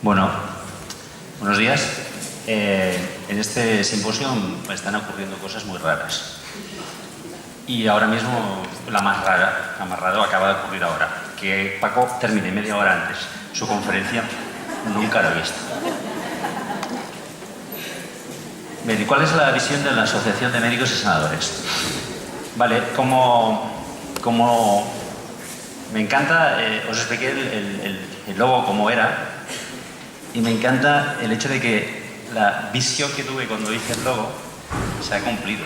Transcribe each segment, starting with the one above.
Bueno, buenos días. En este simposio me están ocurriendo cosas muy raras. Y ahora mismo la más rara acaba de ocurrir ahora. Que Paco termine media hora antes su conferencia, nunca lo he visto. Bien, ¿y cuál es la visión de la Asociación de Médicos y Sanadores? Vale, como me encanta, os expliqué el logo como era, y me encanta el hecho de que la visión que tuve cuando hice el logo se ha cumplido,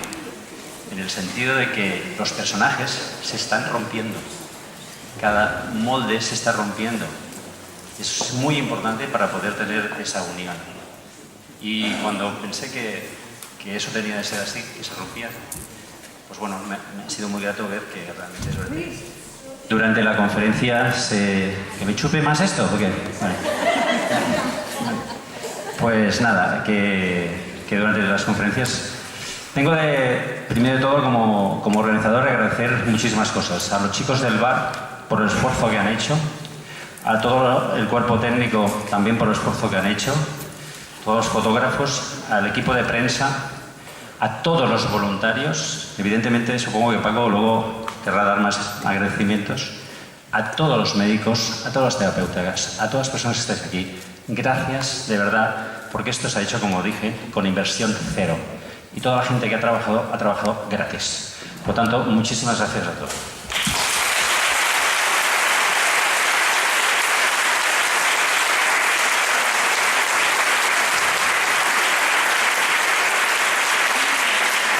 en el sentido de que los personajes se están rompiendo, cada molde se está rompiendo. Eso es muy importante para poder tener esa unión. Y cuando pensé que eso tenía que ser así, que se rompía, pues bueno, me ha sido muy grato ver que realmente es verdad. Durante la conferencia ¿Que me chupe más esto? ¿O qué? Vale. Pues nada, que durante las conferencias tengo primero de todo, como organizador, agradecer muchísimas cosas. A los chicos del bar por el esfuerzo que han hecho, a todo el cuerpo técnico también por el esfuerzo que han hecho, todos los fotógrafos, al equipo de prensa, a todos los voluntarios. Evidentemente, supongo que Paco luego querrá dar más agradecimientos. A todos los médicos, a todos los terapeutas, a todas las personas que estáis aquí. Gracias, de verdad, porque esto se ha hecho, como dije, con inversión cero. Y toda la gente que ha trabajado gratis. Por lo tanto, muchísimas gracias a todos.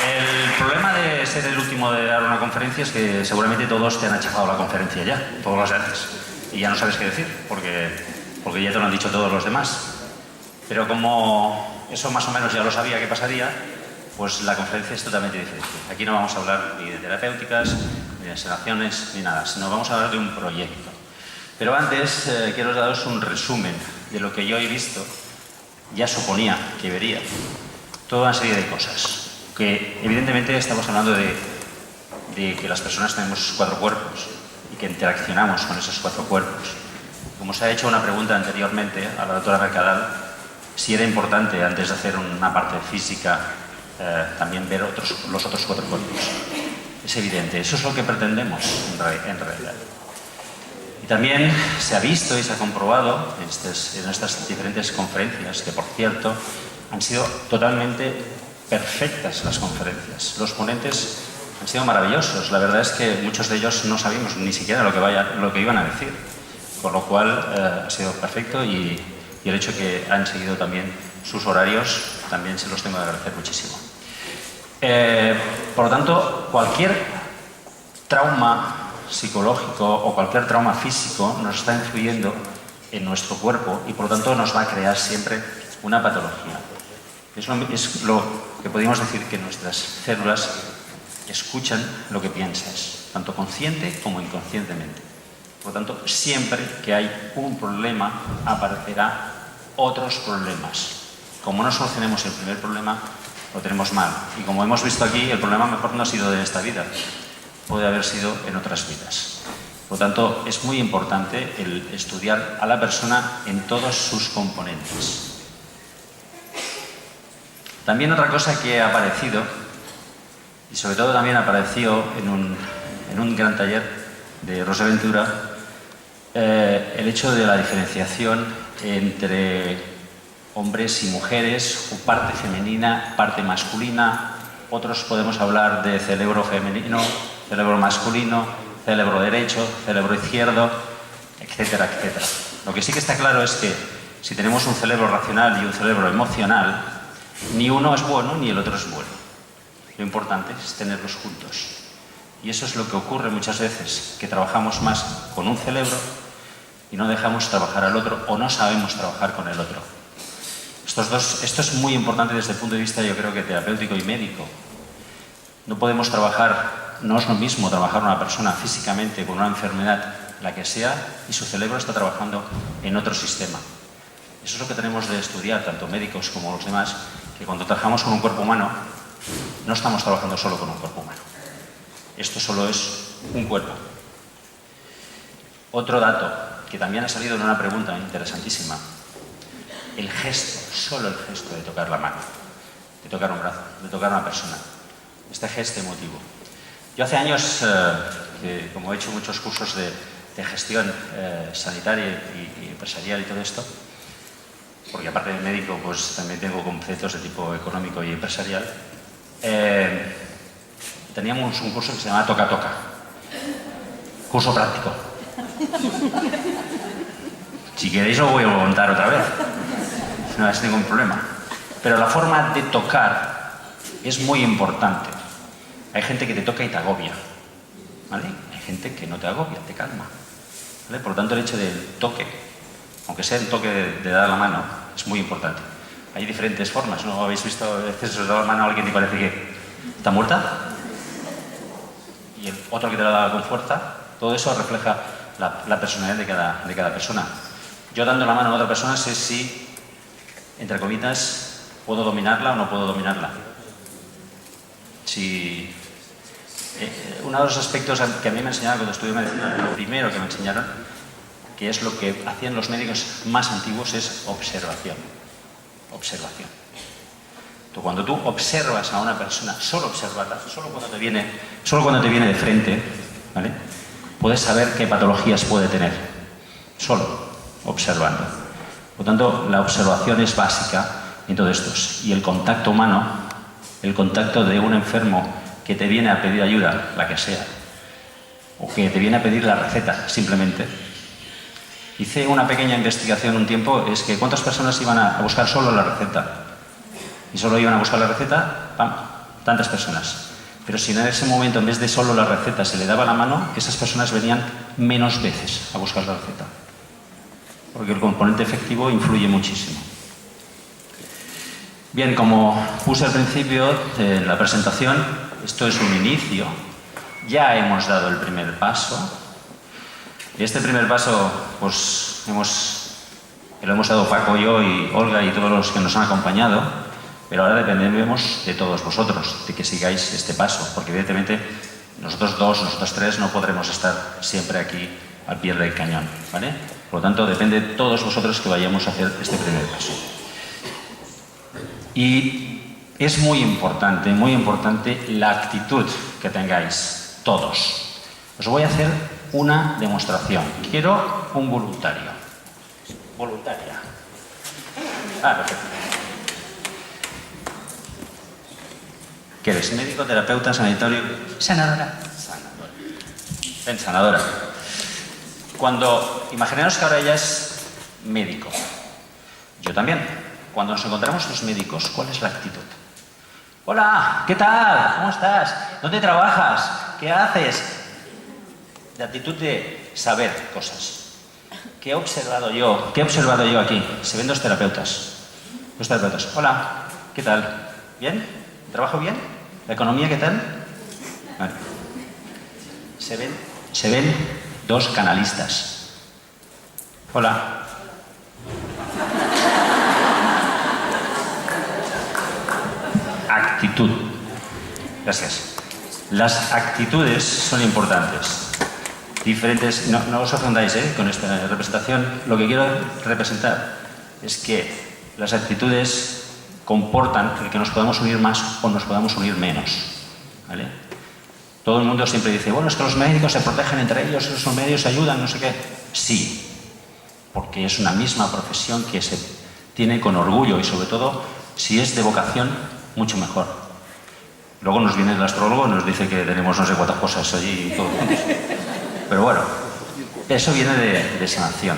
El problema de ser el último de dar una conferencia es que seguramente todos te han achafado la conferencia ya, todos los de antes. Y ya no sabes qué decir, porque ya te lo han dicho todos los demás. Pero como eso más o menos ya lo sabía que pasaría, pues la conferencia es totalmente diferente. Aquí no vamos a hablar ni de terapéuticas, ni de sanaciones, ni nada, sino vamos a hablar de un proyecto. Pero antes quiero daros un resumen de lo que yo he visto, ya suponía que vería. Toda una serie de cosas. Que evidentemente estamos hablando de que las personas tenemos 4 cuerpos y que interaccionamos con esos 4 cuerpos. Como se ha hecho una pregunta anteriormente a la doctora Mercadal, si era importante antes de hacer una parte física también ver los otros 4 cuerpos. Es evidente, eso es lo que pretendemos en realidad. Y también se ha visto y se ha comprobado en estas diferentes conferencias, que por cierto han sido totalmente perfectas las conferencias. Los ponentes han sido maravillosos. La verdad es que muchos de ellos no sabíamos ni siquiera lo que iban a decir. Con lo cual ha sido perfecto y el hecho de que han seguido también sus horarios también se los tengo que agradecer muchísimo. Por lo tanto, cualquier trauma psicológico o cualquier trauma físico nos está influyendo en nuestro cuerpo y por lo tanto nos va a crear siempre una patología. Es lo que podríamos decir, que nuestras células escuchan lo que piensas, tanto consciente como inconscientemente. Por lo tanto, siempre que hay un problema, aparecerá otros problemas. Como no solucionemos el primer problema, lo tenemos mal. Y como hemos visto aquí, el problema mejor no ha sido de esta vida, puede haber sido en otras vidas. Por lo tanto, es muy importante el estudiar a la persona en todos sus componentes. También otra cosa que ha aparecido, y sobre todo también apareció en un gran taller de Rosa Ventura, el hecho de la diferenciación entre hombres y mujeres, o parte femenina, parte masculina. Otros podemos hablar de cerebro femenino, cerebro masculino, cerebro derecho, cerebro izquierdo, etcétera, etcétera. Lo que sí que está claro es que si tenemos un cerebro racional y un cerebro emocional, ni uno es bueno ni el otro es bueno. Lo importante es tenerlos juntos. Y eso es lo que ocurre muchas veces, que trabajamos más con un cerebro y no dejamos trabajar al otro o no sabemos trabajar con el otro. Esto es muy importante desde el punto de vista, yo creo, que terapéutico y médico. No podemos trabajar, no es lo mismo trabajar una persona físicamente con una enfermedad, la que sea, y su cerebro está trabajando en otro sistema. Eso es lo que tenemos de estudiar, tanto médicos como los demás, que cuando trabajamos con un cuerpo humano, no estamos trabajando solo con un cuerpo humano. Esto solo es un cuerpo. Otro dato que también ha salido en una pregunta interesantísima. el gesto, solo el gesto de tocar la mano, de tocar un brazo, de tocar a una persona. Este gesto emotivo. Yo hace años, como he hecho muchos cursos de gestión sanitaria y empresarial y todo esto, porque aparte de médico, pues también tengo conceptos de tipo económico y empresarial, teníamos un curso que se llamaba Toca-Toca. Curso práctico. Si queréis lo voy a montar otra vez. No es ningún problema. Pero la forma de tocar es muy importante. Hay gente que te toca y te agobia, ¿vale? Hay gente que no te agobia, te calma, ¿vale? Por lo tanto, el hecho del toque, aunque sea el toque de dar la mano, es muy importante. Hay diferentes formas, ¿no? ¿Habéis visto a veces os da la mano a alguien y parece que está muerta? Y el otro que te la da con fuerza. Todo eso refleja la personalidad de cada persona. Yo dando la mano a otra persona sé si, entre comillas, puedo dominarla o no puedo dominarla. Si, uno de los aspectos que a mí me enseñaron cuando estudié medicina, lo primero que me enseñaron, que es lo que hacían los médicos más antiguos, es observación. Observación. Cuando tú observas a una persona, solo observarla, solo cuando te viene de frente, ¿vale? Puedes saber qué patologías puede tener, solo observando. Por lo tanto, la observación es básica en todo esto. Y el contacto humano, el contacto de un enfermo que te viene a pedir ayuda, la que sea, o que te viene a pedir la receta, simplemente. Hice una pequeña investigación un tiempo, es que ¿cuántas personas iban a buscar solo la receta? Y solo iban a buscar la receta, ¡pam!, tantas personas. Pero si en ese momento, en vez de solo la receta, se le daba la mano, esas personas venían menos veces a buscar la receta. Porque el componente efectivo influye muchísimo. Bien, como puse al principio en la presentación, esto es un inicio. Ya hemos dado el primer paso. Y este primer paso, pues, lo hemos dado Paco, yo y Olga y todos los que nos han acompañado. Pero ahora dependemos de todos vosotros, de que sigáis este paso, porque evidentemente nosotros dos, nosotros tres no podremos estar siempre aquí al pie del cañón, ¿vale? Por lo tanto, depende de todos vosotros que vayamos a hacer este primer paso. Y es muy importante la actitud que tengáis todos. Os voy a hacer una demostración. Quiero un voluntario. Voluntaria. Perfecto. ¿Qué eres? ¿Médico, terapeuta, sanitario? Sanadora. Sanadora. Ven, sanadora. Imaginaos que ahora ella es médico. Yo también. Cuando nos encontramos los médicos, ¿cuál es la actitud? Hola, ¿qué tal? ¿Cómo estás? ¿Dónde trabajas? ¿Qué haces? La actitud de saber cosas. ¿Qué he observado yo? ¿Qué he observado yo aquí? Se ven dos terapeutas. Dos terapeutas. Hola, ¿qué tal? ¿Bien? ¿Trabajo bien? ¿La economía qué tal? Vale. Se ven dos canalistas. Hola. Actitud. Gracias. Las actitudes son importantes. Diferentes. No os ofendáis, con esta representación. Lo que quiero representar es que las actitudes comportan el que nos podamos unir más o nos podamos unir menos, ¿vale? Todo el mundo siempre dice, bueno, es que los médicos se protegen entre ellos, los médicos se ayudan, no sé qué. Sí, porque es una misma profesión que se tiene con orgullo y sobre todo, si es de vocación, mucho mejor. Luego nos viene el astrólogo y nos dice que tenemos no sé cuántas cosas allí y todo. Pero bueno, eso viene de sanación.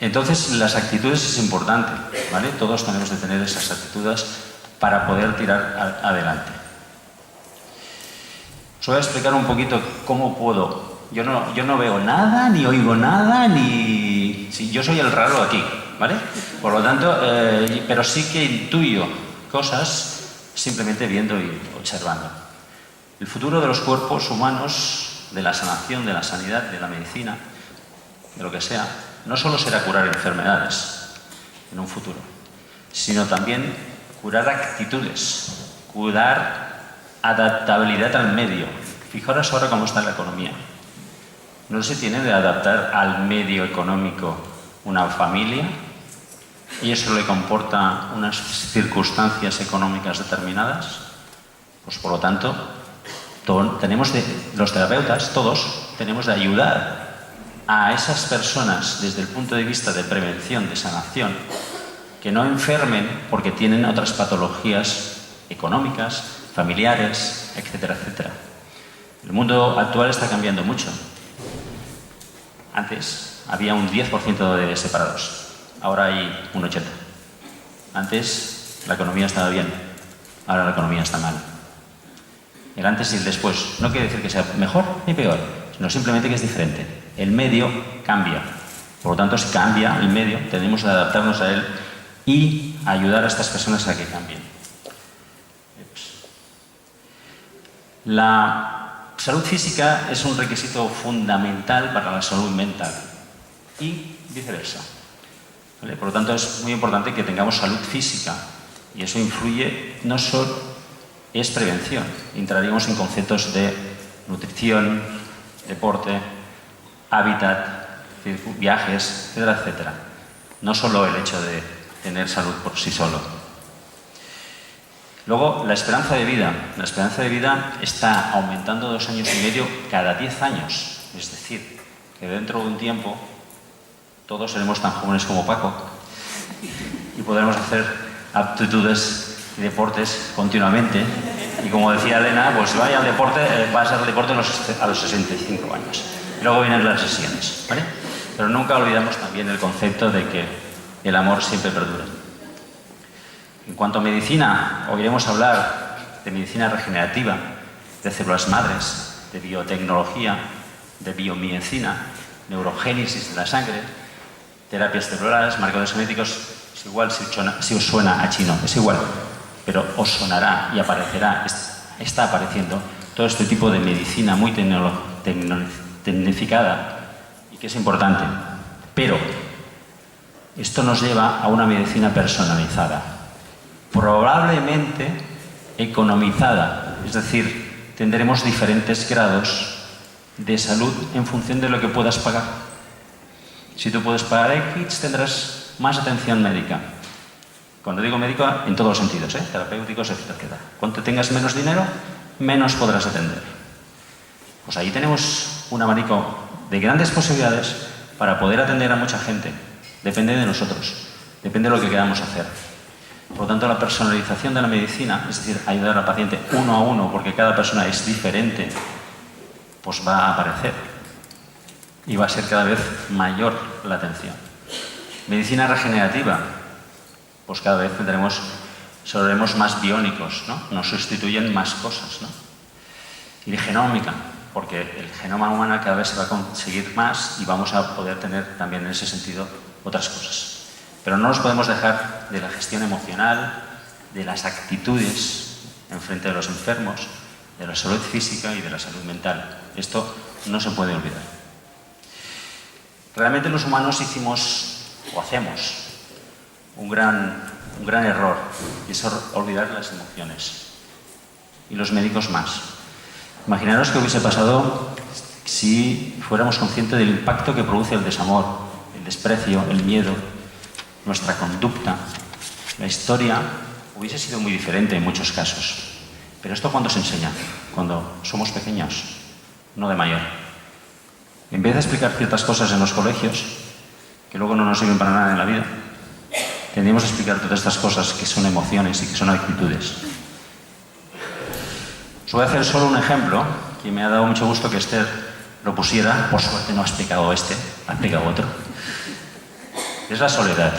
Entonces, las actitudes es importante, ¿vale? Todos tenemos de tener esas actitudes para poder tirar adelante. Os voy a explicar un poquito cómo puedo. Yo no veo nada, ni oigo nada, ni... Sí, yo soy el raro aquí, ¿vale? Por lo tanto, pero sí que intuyo cosas simplemente viendo y observando. El futuro de los cuerpos humanos, de la sanación, de la sanidad, de la medicina, de lo que sea, no solo será curar enfermedades en un futuro, sino también curar actitudes, curar adaptabilidad al medio. Fijaros ahora cómo está la economía. No se tiene de adaptar al medio económico una familia y eso le comporta unas circunstancias económicas determinadas, pues por lo tanto, los terapeutas, todos, tenemos de ayudar a esas personas desde el punto de vista de prevención, de sanación, que no enfermen porque tienen otras patologías económicas, familiares, etcétera, etcétera. El mundo actual está cambiando mucho. Antes había un 10% de separados, ahora hay un 80%. Antes la economía estaba bien, ahora la economía está mal. El antes y el después no quiere decir que sea mejor ni peor, sino simplemente que es diferente. El medio cambia. Por lo tanto, si cambia el medio, tenemos que adaptarnos a él y ayudar a estas personas a que cambien. La salud física es un requisito fundamental para la salud mental y viceversa. ¿Vale? Por lo tanto, es muy importante que tengamos salud física y eso influye, no solo es prevención. Entraríamos en conceptos de nutrición, deporte, hábitat, viajes, etcétera, etcétera. No solo el hecho de tener salud por sí solo. Luego, la esperanza de vida. La esperanza de vida está aumentando 2 años y medio cada 10 años. Es decir, que dentro de un tiempo todos seremos tan jóvenes como Paco y podremos hacer aptitudes y deportes continuamente. Y como decía Elena, pues vaya al deporte, va a ser el deporte a los 65 años. Y luego vienen las lesiones, ¿vale? Pero nunca olvidamos también el concepto de que el amor siempre perdura. En cuanto a medicina, oiremos hablar de medicina regenerativa, de células madres, de biotecnología, de biomiocina, neurogénesis de la sangre, terapias celulares, marcadores genéticos. Es igual si os suena a chino, es igual, pero os sonará y aparecerá, está apareciendo todo este tipo de medicina muy tecnificada y que es importante. Pero esto nos lleva a una medicina personalizada, probablemente economizada, es decir, tendremos diferentes grados de salud en función de lo que puedas pagar. Si tú puedes pagar X, tendrás más atención médica. Cuando digo médico, en todos los sentidos, terapéuticos, etcétera. Cuanto tengas menos dinero, menos podrás atender. Pues ahí tenemos un abanico de grandes posibilidades para poder atender a mucha gente. Depende de nosotros, depende de lo que queramos hacer. Por lo tanto, la personalización de la medicina, es decir, ayudar al paciente uno a uno, porque cada persona es diferente, pues va a aparecer y va a ser cada vez mayor la atención. Medicina regenerativa, pues cada vez seremos más biónicos, ¿no? Nos sustituyen más cosas, ¿no? Y genómica, porque el genoma humano cada vez se va a conseguir más y vamos a poder tener también en ese sentido otras cosas. Pero no nos podemos dejar de la gestión emocional, de las actitudes en frente de los enfermos, de la salud física y de la salud mental. Esto no se puede olvidar. Realmente los humanos hicimos o hacemos un gran error, y es olvidar las emociones. Y los médicos más. Imaginaros qué hubiese pasado si fuéramos conscientes del impacto que produce el desamor, el desprecio, el miedo, nuestra conducta. La historia hubiese sido muy diferente en muchos casos. Pero esto ¿cuándo se enseña? Cuando somos pequeños, no de mayor. En vez de explicar ciertas cosas en los colegios, que luego no nos sirven para nada en la vida, tendríamos que explicar todas estas cosas que son emociones y que son actitudes. Os voy a hacer solo un ejemplo que me ha dado mucho gusto que Esther lo pusiera. Por suerte no ha explicado este, ha explicado otro. Es la soledad.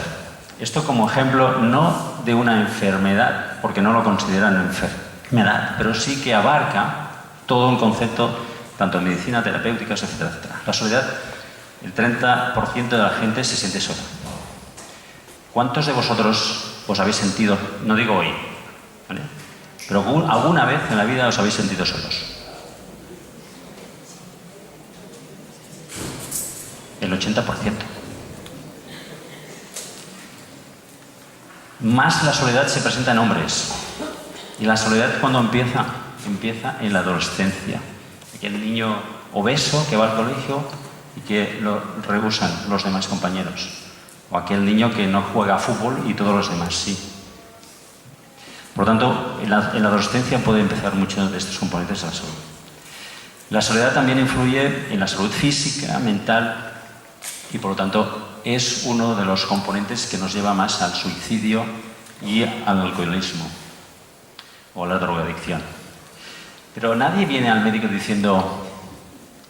Esto como ejemplo no de una enfermedad, porque no lo consideran enfermedad, pero sí que abarca todo un concepto, tanto en medicina, terapéuticas, etcétera, etcétera. La soledad, el 30% de la gente se siente sola. ¿Cuántos de vosotros os habéis sentido, no digo hoy, ¿vale?, pero alguna vez en la vida os habéis sentido solos? El 80%. Más la soledad se presenta en hombres. Y la soledad cuando empieza en la adolescencia. Aquel niño obeso que va al colegio y que lo rehusan los demás compañeros. O aquel niño que no juega a fútbol y todos los demás sí. Por lo tanto, en la adolescencia puede empezar muchos de estos componentes de la salud. La soledad también influye en la salud física, mental y, por lo tanto, es uno de los componentes que nos lleva más al suicidio y al alcoholismo o a la drogadicción. Pero nadie viene al médico diciendo,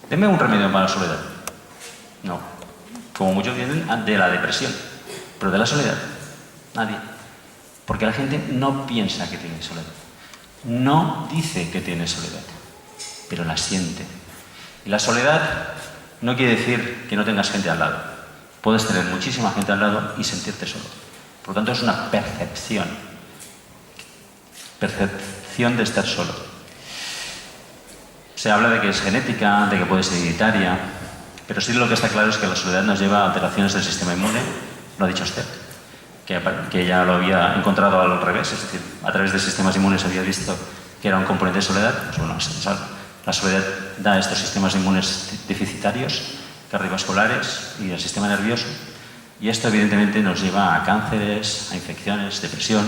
deme un remedio para la soledad. No. Como muchos vienen de la depresión, pero de la soledad, nadie. Porque la gente no piensa que tiene soledad. No dice que tiene soledad, pero la siente. Y la soledad no quiere decir que no tengas gente al lado. Puedes tener muchísima gente al lado y sentirte solo. Por lo tanto, es una percepción. Percepción de estar solo. Se habla de que es genética, de que puede ser hereditaria, pero sí lo que está claro es que la soledad nos lleva a alteraciones del sistema inmune, lo ha dicho usted, que ya lo había encontrado al revés, es decir, a través de sistemas inmunes había visto que era un componente de soledad. Pues bueno, la soledad da estos sistemas inmunes deficitarios, cardiovasculares y el sistema nervioso, y esto evidentemente nos lleva a cánceres, a infecciones, depresión,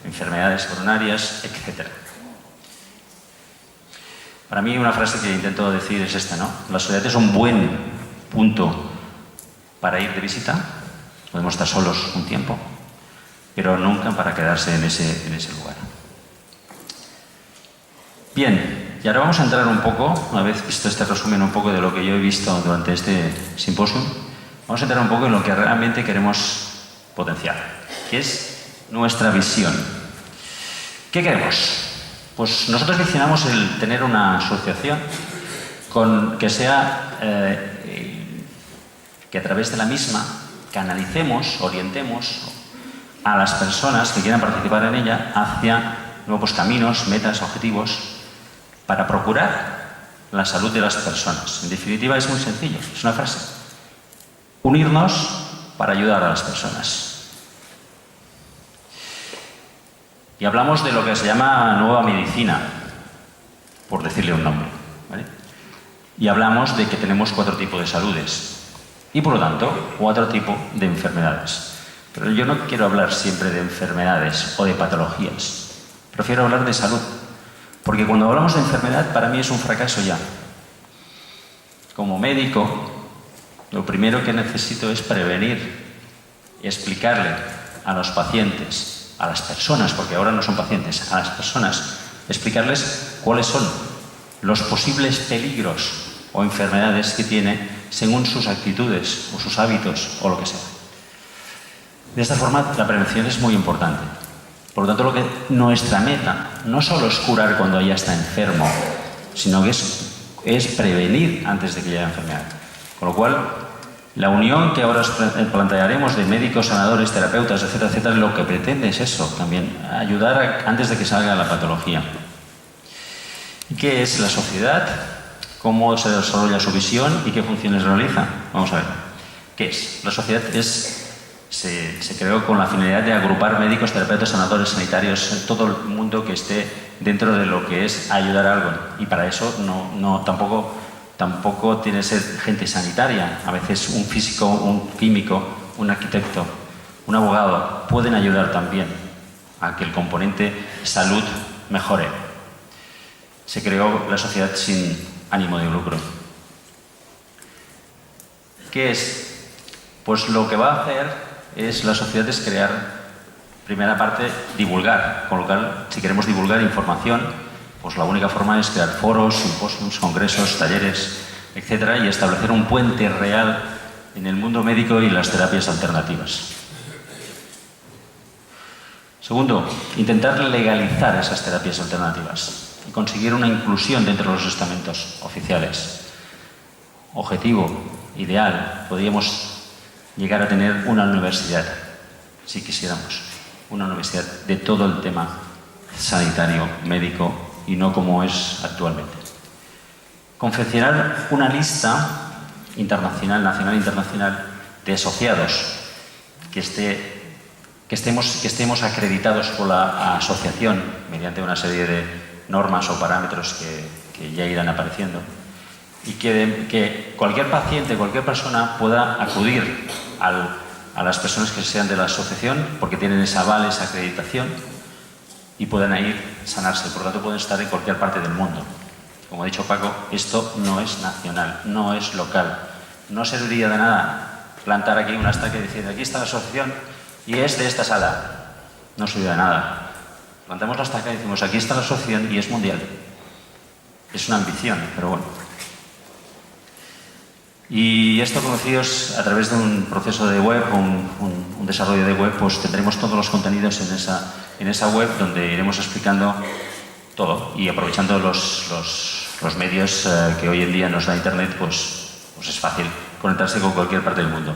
enfermedades coronarias, etc. Para mí una frase que intento decir es esta, ¿no? La soledad es un buen punto para ir de visita, podemos estar solos un tiempo, pero nunca para quedarse en ese lugar. Bien, y ahora vamos a entrar un poco, una vez visto este resumen un poco de lo que yo he visto durante este simposio, vamos a entrar un poco en lo que realmente queremos potenciar, que es nuestra visión. ¿Qué queremos? Pues nosotros visionamos el tener una asociación que sea, que a través de la misma canalicemos, orientemos a las personas que quieran participar en ella hacia nuevos caminos, metas, objetivos, para procurar la salud de las personas. En definitiva, es muy sencillo, es una frase. Unirnos para ayudar a las personas. Y hablamos de lo que se llama nueva medicina, por decirle un nombre, ¿vale? Y hablamos de que tenemos 4 tipos de saludes y, por lo tanto, 4 tipos de enfermedades. Pero yo no quiero hablar siempre de enfermedades o de patologías. Prefiero hablar de salud, porque cuando hablamos de enfermedad, para mí es un fracaso ya. Como médico, lo primero que necesito es prevenir y explicarle a los pacientes, a las personas, porque ahora no son pacientes, a las personas, explicarles cuáles son los posibles peligros o enfermedades que tiene según sus actitudes o sus hábitos o lo que sea. De esta forma, la prevención es muy importante. Por lo tanto, nuestra meta no solo es curar cuando ya está enfermo, sino que es prevenir antes de que llegue la enfermedad. Con lo cual, la unión que ahora os plantearemos de médicos, sanadores, terapeutas, etcétera, etcétera, lo que pretende es eso, también ayudar antes de que salga la patología. ¿Y qué es la sociedad? ¿Cómo se desarrolla su visión y qué funciones realiza? Vamos a ver. ¿Qué es? La sociedad se creó con la finalidad de agrupar médicos, terapeutas, sanadores, sanitarios, todo el mundo que esté dentro de lo que es ayudar a algo. Y para eso tampoco tiene que ser gente sanitaria. A veces un físico, un químico, un arquitecto, un abogado pueden ayudar también a que el componente salud mejore. Se creó la sociedad sin ánimo de lucro. ¿Qué es? Pues lo que va a hacer la sociedad es crear, primera parte, divulgar. Con lo cual, si queremos divulgar información, pues la única forma es crear foros, simposios, congresos, talleres, etcétera, y establecer un puente real en el mundo médico y las terapias alternativas. Segundo, intentar legalizar esas terapias alternativas y conseguir una inclusión dentro de los estamentos oficiales. Objetivo, ideal, podríamos llegar a tener una universidad, si quisiéramos, una universidad de todo el tema sanitario, médico, y no como es actualmente. Confeccionar una lista internacional, nacional e internacional, de asociados que estemos acreditados por la asociación mediante una serie de normas o parámetros que ya irán apareciendo, y que cualquier paciente, cualquier persona pueda acudir a las personas que sean de la asociación porque tienen ese aval, esa acreditación y pueden ir sanarse. Por lo tanto, pueden estar en cualquier parte del mundo. Como ha dicho Paco, esto no es nacional, no es local. No serviría de nada plantar aquí una estaca y decir, aquí está la asociación y es de esta sala. No sirve de nada. Plantamos la estaca y decimos, aquí está la asociación y es mundial. Es una ambición, pero bueno. Y esto, conocidos a través de un proceso de web, un desarrollo de web, pues tendremos todos los contenidos en esa web donde iremos explicando todo y aprovechando los medios que hoy en día nos da Internet, pues es fácil conectarse con cualquier parte del mundo.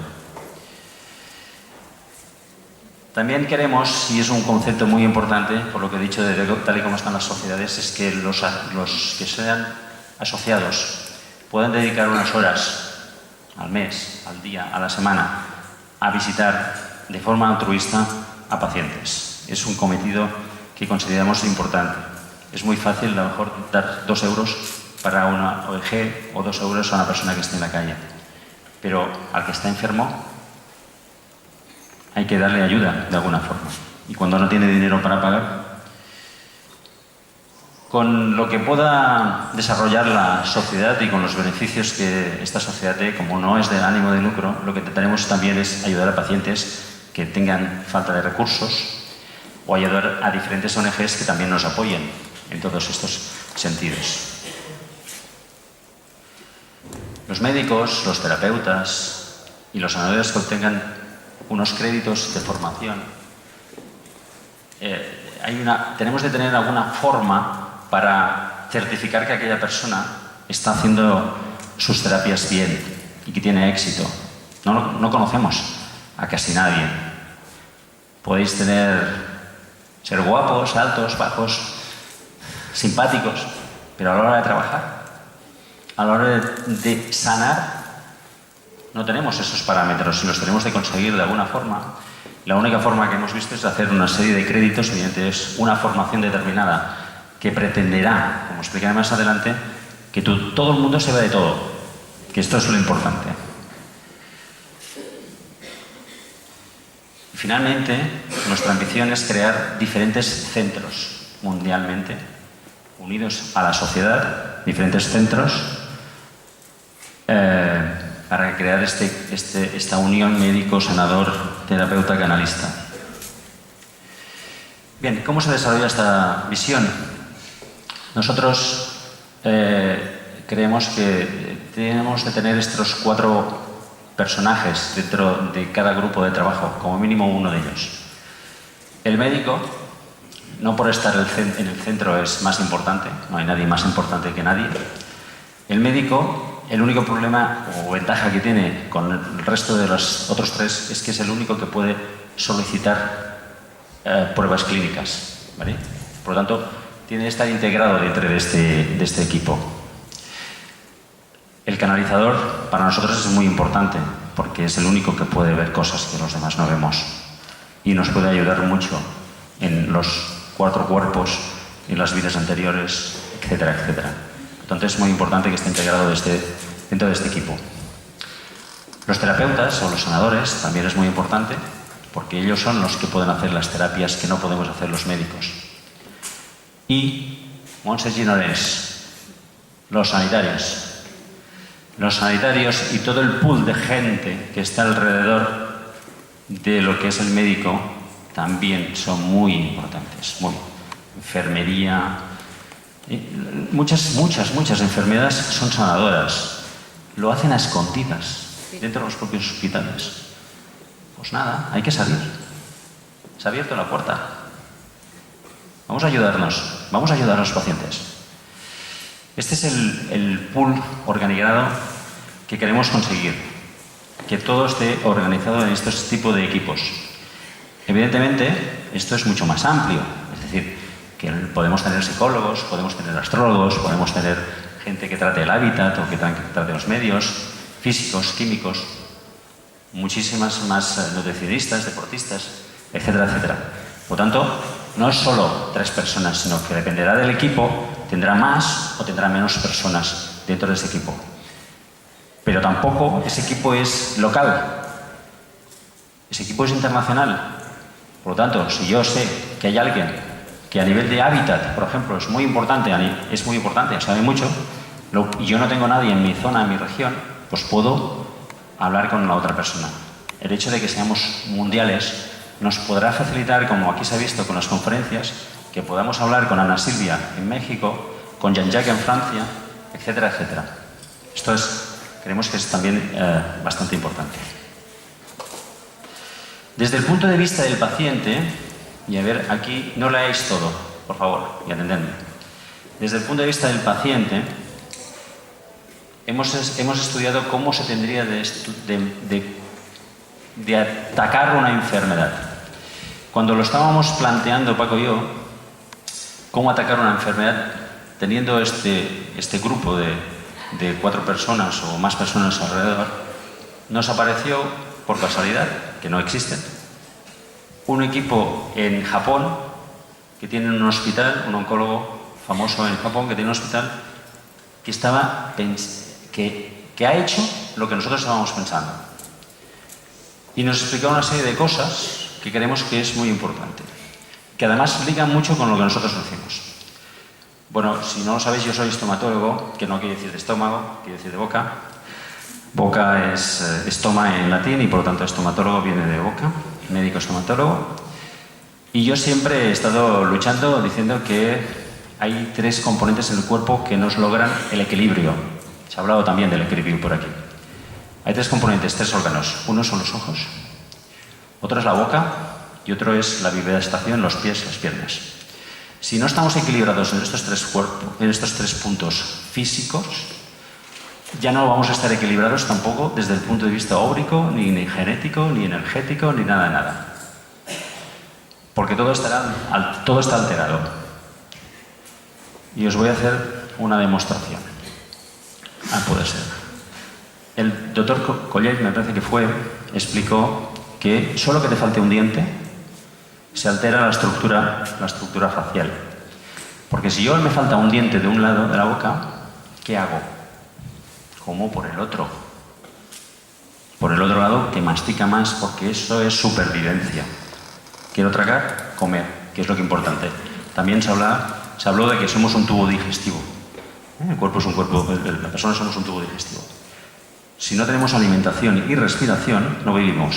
También queremos, y es un concepto muy importante, por lo que he dicho de tal y como están las sociedades, es que los que sean asociados puedan dedicar unas horas al mes, al día, a la semana, a visitar de forma altruista a pacientes. Es un cometido que consideramos importante. Es muy fácil, a lo mejor, dar 2 euros para una ONG o 2 euros a una persona que esté en la calle. Pero al que está enfermo hay que darle ayuda de alguna forma. Y cuando no tiene dinero para pagar, con lo que pueda desarrollar la sociedad y con los beneficios que esta sociedad dé, como no es de ánimo de lucro, lo que intentaremos también es ayudar a pacientes que tengan falta de recursos o ayudar a diferentes ONGs que también nos apoyen en todos estos sentidos. Los médicos, los terapeutas y los sanadores que obtengan unos créditos de formación, tenemos de tener alguna forma para certificar que aquella persona está haciendo sus terapias bien y que tiene éxito. No conocemos a casi nadie. Podéis ser guapos, altos, bajos, simpáticos, pero a la hora de trabajar, a la hora de sanar, no tenemos esos parámetros y los tenemos de conseguir de alguna forma. La única forma que hemos visto es hacer una serie de créditos, evidentemente es una formación determinada que pretenderá, como explicaré más adelante, que todo el mundo sepa de todo, que esto es lo importante. Y finalmente, nuestra ambición es crear diferentes centros mundialmente, unidos a la sociedad, diferentes centros, para crear esta unión médico-sanador-terapeuta-canalista. Bien, ¿cómo se desarrolla esta visión? Nosotros creemos que tenemos de tener estos 4 personajes dentro de cada grupo de trabajo, como mínimo uno de ellos. El médico, no por estar en el centro es más importante, no hay nadie más importante que nadie. El médico, el único problema o ventaja que tiene con el resto de los otros 3 es que es el único que puede solicitar pruebas clínicas, ¿vale? Por lo tanto, tiene que estar integrado dentro de este equipo. El canalizador para nosotros es muy importante porque es el único que puede ver cosas que los demás no vemos y nos puede ayudar mucho en los 4 cuerpos, en las vidas anteriores, etcétera, etcétera. Entonces es muy importante que esté integrado dentro de este equipo. Los terapeutas o los sanadores también es muy importante porque ellos son los que pueden hacer las terapias que no podemos hacer los médicos. Y Montse Gironès, los sanitarios. Los sanitarios y todo el pool de gente que está alrededor de lo que es el médico también son muy importantes. Enfermería, muchas enfermedades son sanadoras. Lo hacen a escondidas dentro de los propios hospitales. Pues nada, hay que salir. Se ha abierto la puerta. Vamos a ayudarnos, vamos a ayudar a los pacientes. Este es el pool organigrado que queremos conseguir, que todo esté organizado en este tipo de equipos. Evidentemente, esto es mucho más amplio, es decir, que podemos tener psicólogos, podemos tener astrólogos, podemos tener gente que trate el hábitat o que trate los medios, físicos, químicos, muchísimas más nutricionistas, deportistas, etcétera, etcétera. Por tanto, no es solo 3 personas, sino que dependerá del equipo, tendrá más o tendrá menos personas dentro de ese equipo. Pero tampoco ese equipo es local. Ese equipo es internacional. Por lo tanto, si yo sé que hay alguien que a nivel de hábitat, por ejemplo, es muy importante, sabe mucho, y yo no tengo nadie en mi zona, en mi región, pues puedo hablar con la otra persona. El hecho de que seamos mundiales nos podrá facilitar, como aquí se ha visto con las conferencias, que podamos hablar con Ana Silvia en México, con Jean-Jacques en Francia, etcétera, etcétera. Esto creemos que es también bastante importante. Desde el punto de vista del paciente, y a ver, aquí no leáis todo, por favor, y atendedme. Desde el punto de vista del paciente, hemos estudiado cómo se tendría de atacar una enfermedad. Cuando lo estábamos planteando, Paco y yo, cómo atacar una enfermedad, teniendo este grupo de 4 personas o más personas alrededor, nos apareció, por casualidad, que no existen, un equipo en Japón que tiene un hospital, un oncólogo famoso en Japón que tiene un hospital que ha hecho lo que nosotros estábamos pensando. Y nos explicó una serie de cosas que creemos que es muy importante, que además ligan mucho con lo que nosotros hacemos. Bueno, si no lo sabéis, yo soy estomatólogo, que no quiere decir de estómago, quiere decir de boca. Boca es estoma en latín y por lo tanto estomatólogo viene de boca, médico estomatólogo. Y yo siempre he estado luchando diciendo que hay 3 componentes en el cuerpo que nos logran el equilibrio. Se ha hablado también del equilibrio por aquí. Hay 3 componentes, 3 órganos. Uno son los ojos, otro es la boca y otro es la bipedestación, los pies, las piernas. Si no estamos equilibrados en estos 3 puntos físicos, ya no vamos a estar equilibrados tampoco desde el punto de vista óbrico, ni genético, ni energético, ni nada de nada. Porque todo está alterado. Y os voy a hacer una demostración. Puede ser. El doctor Collet, me parece que explicó que solo que te falte un diente se altera la estructura facial. Porque si yo me falta un diente de un lado de la boca, ¿qué hago? Como por el otro. Por el otro lado, que mastica más, porque eso es supervivencia. Quiero tragar, comer, que es lo que es importante. También se habló de que somos un tubo digestivo. El cuerpo es un cuerpo, la persona somos un tubo digestivo. Si no tenemos alimentación y respiración, no vivimos.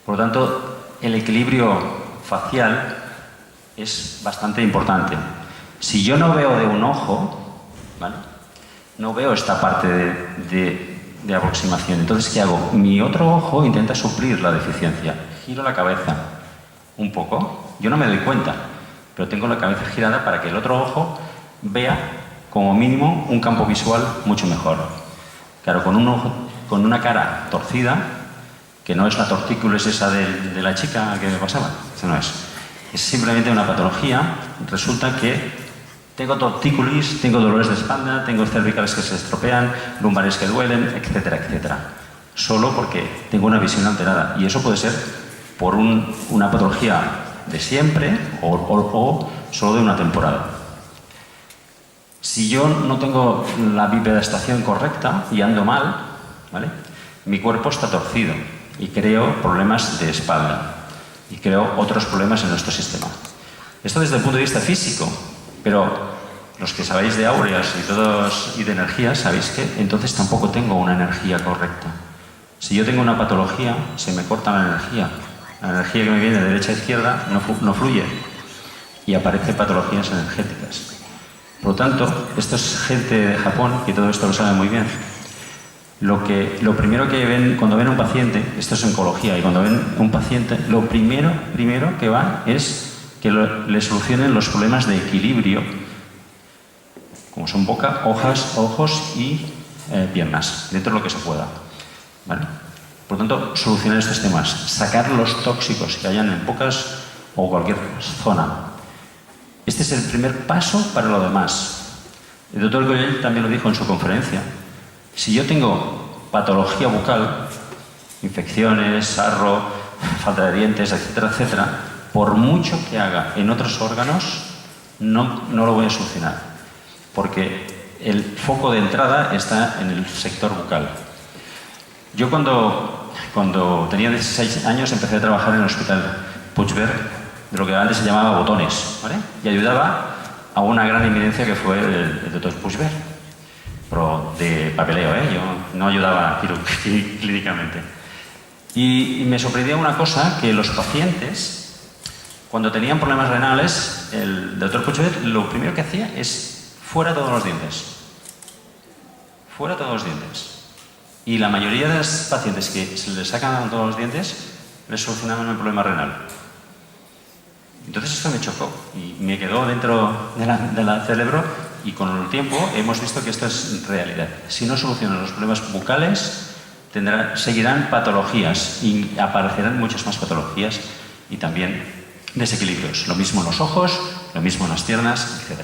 Por lo tanto, el equilibrio facial es bastante importante. Si yo no veo de un ojo, ¿vale?, no veo esta parte de aproximación. Entonces, ¿qué hago? Mi otro ojo intenta suplir la deficiencia. Giro la cabeza un poco. Yo no me doy cuenta, pero tengo la cabeza girada para que el otro ojo vea, como mínimo, un campo visual mucho mejor. Claro, con una cara torcida, que no es la tortícolis esa de la chica que me pasaba. Eso no es. Es simplemente una patología. Resulta que tengo tortícolis, tengo dolores de espalda, tengo cervicales que se estropean, lumbares que duelen, etcétera, etcétera. Solo porque tengo una visión alterada. Y eso puede ser por una patología de siempre o solo de una temporada. Si yo no tengo la bipedestación correcta y ando mal, ¿vale?, mi cuerpo está torcido y creo problemas de espalda y creo otros problemas en nuestro sistema. Esto desde el punto de vista físico, pero los que sabéis de áureas y de energías, sabéis que entonces tampoco tengo una energía correcta. Si yo tengo una patología, se me corta la energía. La energía que me viene de derecha a izquierda no fluye y aparecen patologías energéticas. Por lo tanto, esto es gente de Japón que todo esto lo sabe muy bien. Lo primero que ven cuando ven a un paciente, esto es oncología, y cuando ven a un paciente, lo primero que va es que le solucionen los problemas de equilibrio, como son boca, ojos y piernas, dentro de lo que se pueda, ¿vale? Por lo tanto, solucionar estos temas, sacar los tóxicos que hayan en bocas o cualquier zona. Este es el primer paso para lo demás. El doctor Goyel también lo dijo en su conferencia. Si yo tengo patología bucal, infecciones, sarro, falta de dientes, etcétera, etcétera, por mucho que haga en otros órganos, no lo voy a solucionar. Porque el foco de entrada está en el sector bucal. Yo cuando cuando tenía 16 años empecé a trabajar en el Hospital Puigverd, de lo que antes se llamaba Botones, ¿vale? Y ayudaba a una gran eminencia que fue el doctor Puigverd, pero de papeleo, ¿eh? Yo no ayudaba clínicamente. Y me sorprendía una cosa, que los pacientes, cuando tenían problemas renales, el doctor Puigverd lo primero que hacía es fuera todos los dientes. Fuera todos los dientes. Y la mayoría de los pacientes que se les sacan todos los dientes, les solucionaban el problema renal. Entonces esto me chocó y me quedó dentro del cerebro, y con el tiempo hemos visto que esto es realidad. Si no solucionan los problemas bucales, seguirán patologías y aparecerán muchas más patologías y también desequilibrios. Lo mismo en los ojos, lo mismo en las piernas, etc.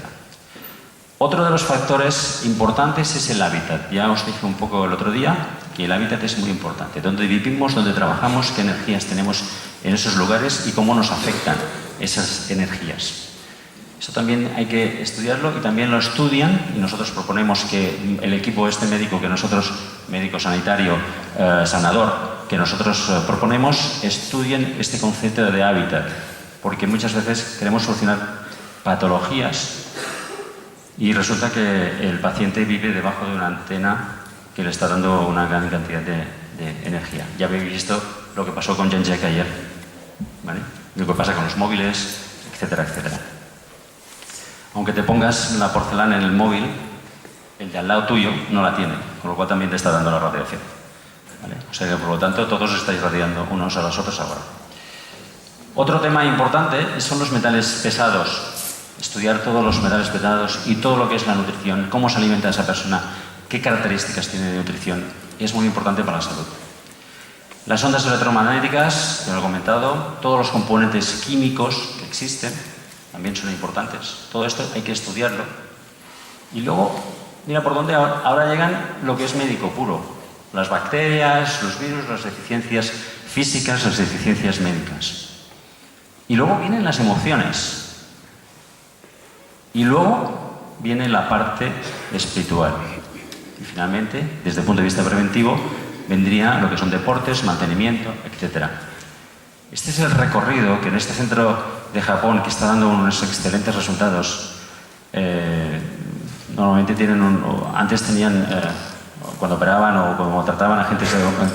Otro de los factores importantes es el hábitat. Ya os dije un poco el otro día que el hábitat es muy importante. Dónde vivimos, dónde trabajamos, qué energías tenemos en esos lugares y cómo nos afectan esas energías. Eso también hay que estudiarlo y también lo estudian, y nosotros proponemos que el equipo médico que nosotros, médico sanitario, sanador, que nosotros proponemos, estudien este concepto de hábitat, porque muchas veces queremos solucionar patologías y resulta que el paciente vive debajo de una antena que le está dando una gran cantidad de energía. Ya habéis visto lo que pasó con Jean-Jacques ayer, ¿vale? Lo que pasa con los móviles, etcétera, etcétera. Aunque te pongas la porcelana en el móvil, el de al lado tuyo no la tiene, con lo cual también te está dando la radiación, ¿vale? O sea que, por lo tanto, todos estáis radiando unos a los otros ahora. Otro tema importante son los metales pesados. Estudiar todos los metales pesados y todo lo que es la nutrición, cómo se alimenta esa persona, qué características tiene de nutrición, es muy importante para la salud. Las ondas electromagnéticas, ya lo he comentado, todos los componentes químicos que existen también son importantes. Todo esto hay que estudiarlo. Y luego, mira por dónde ahora llegan lo que es médico puro. Las bacterias, los virus, las deficiencias físicas, las deficiencias médicas. Y luego vienen las emociones. Y luego viene la parte espiritual. Y finalmente, desde el punto de vista preventivo, vendría lo que son deportes, mantenimiento, etc. Este es el recorrido que en este centro de Japón, que está dando unos excelentes resultados, normalmente tienen antes tenían, cuando operaban o cuando trataban a agentes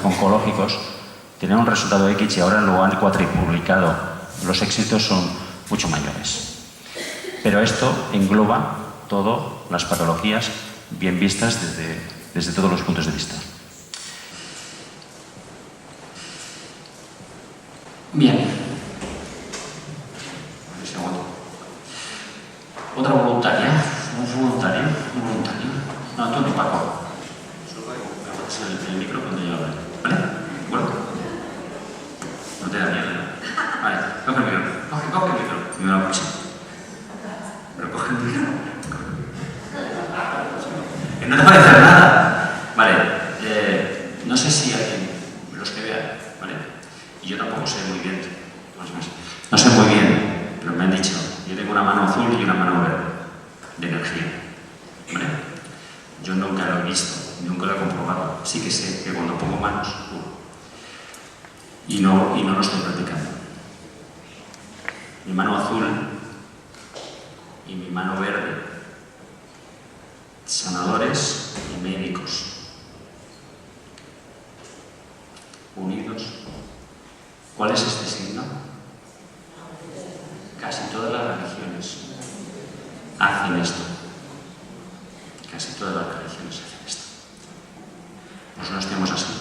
oncológicos, tenían un resultado X y ahora lo han cuatriplicado. Los éxitos son mucho mayores. Pero esto engloba todas las patologías bien vistas desde todos los puntos de vista. Bien. Un segundo. Otra voluntaria. Un voluntario. No, tú no, Paco. Solo el micro cuando yo hable. ¿Vale? ¿De acuerdo? No te da miedo. Vale, coge el micro. Coge el micro. Y me lo escucha. Pero coge el micro. No te puede hacer nada. Vale. No sé si alguien, los que vean, ¿vale? Y yo tampoco sé muy bien. No sé muy bien, pero me han dicho. Yo tengo una mano azul y una mano verde de energía. ¿Vale? Yo nunca lo he visto, nunca lo he comprobado. Sí que sé que cuando pongo manos, y no lo estoy practicando. Mi mano azul y mi mano verde, sanadores y médicos, unidos. ¿Cuál es este signo? Casi todas las religiones hacen esto. Casi todas las religiones hacen esto. Nosotros tenemos así.